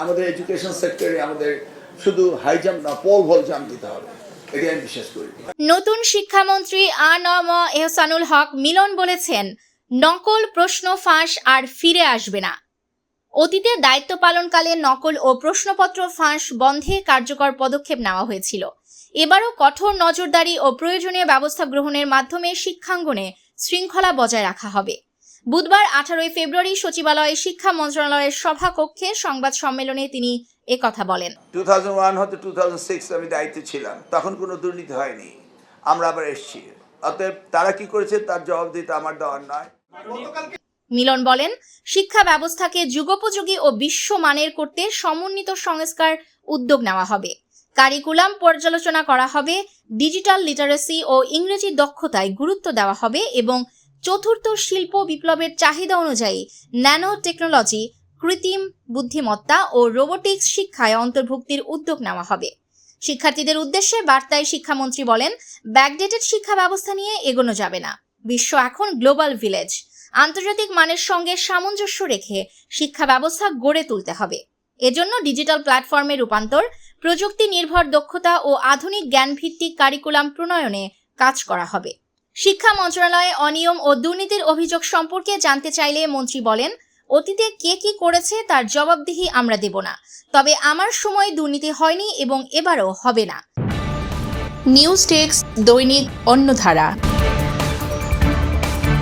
আমাদের এডুকেশন সেক্টরে আমাদের শুধু হাই জাম্প না, পোল ভল জাম্প দিতে হবে, এটাই আমি বিশ্বাস করি। নতুন শিক্ষামন্ত্রী আ.ন.ম এহসানুল হক মিলন বলেছেন, নকল প্রশ্ন ফাঁস আর ফিরে আসবে না। অতীতে দায়িত্ব পালনকালে নকল ও প্রশ্নপত্র ফাঁস বন্ধে কার্যকর পদক্ষেপ নেওয়া হয়েছিল। এবারও কঠোর নজরদারি ও প্রয়োজনীয় ব্যবস্থা গ্রহণের মাধ্যমে শিক্ষাঙ্গনে শৃঙ্খলা বজায় রাখা হবে। বুধবার 18 ফেব্রুয়ারি সচিবালয়ে শিক্ষা মন্ত্রণালয়ের সভাকক্ষে সংবাদ সম্মেলনে তিনি একথা বলেন। 2001 হতে 2006 আমি দায়িত্বে ছিলাম, তখন কোনো দুর্নীতি হয়নি, আমরা আবার এসেছি। অতএব তারা কি করেছে তার জবাব দিতে আমার দেওয়ার নয়। মিলন বলেন, শিক্ষা ব্যবস্থাকে যুগোপযোগী ও বিশ্বমানের করতে সমন্বিত সংস্কার উদ্যোগ নেওয়া হবে। কারিকুলাম পর্যালোচনা করা হবে, ডিজিটাল লিটারেসি ও ইংরেজি দক্ষতায় গুরুত্ব দেওয়া হবে এবং চতুর্থ শিল্প বিপ্লবের চাহিদা অনুযায়ী ন্যানো টেকনোলজি, কৃত্রিম বুদ্ধিমত্তা ও রোবোটিক্স শিক্ষায় অন্তর্ভুক্তির উদ্যোগ নেওয়া হবে। শিক্ষার্থীদের উদ্দেশ্যে বার্তায় শিক্ষামন্ত্রী বলেন, ব্যাকডেটেড শিক্ষা ব্যবস্থা নিয়ে এগোনো যাবে না। বিশ্ব এখন গ্লোবাল ভিলেজ। আন্তর্জাতিক মানের সঙ্গে সামঞ্জস্য রেখে শিক্ষা ব্যবস্থা গড়ে তুলতে হবে। এজন্য ডিজিটাল প্ল্যাটফর্মে রূপান্তর, প্রযুক্তি নির্ভর দক্ষতা ও আধুনিক জ্ঞানভিত্তিক কারিকুলাম প্রণয়নে কাজ করা হবে। শিক্ষা মন্ত্রণালয়ে অনিয়ম ও দুর্নীতির অভিযোগ সম্পর্কে জানতে চাইলে মন্ত্রী বলেন, অতীতে কে কি করেছে তার জবাবদিহি আমরা দেব না, তবে আমার সময় দুর্নীতি হয়নি এবং এবারও হবে না। নিউজ টেক্স, দৈনিক অন্যধারা।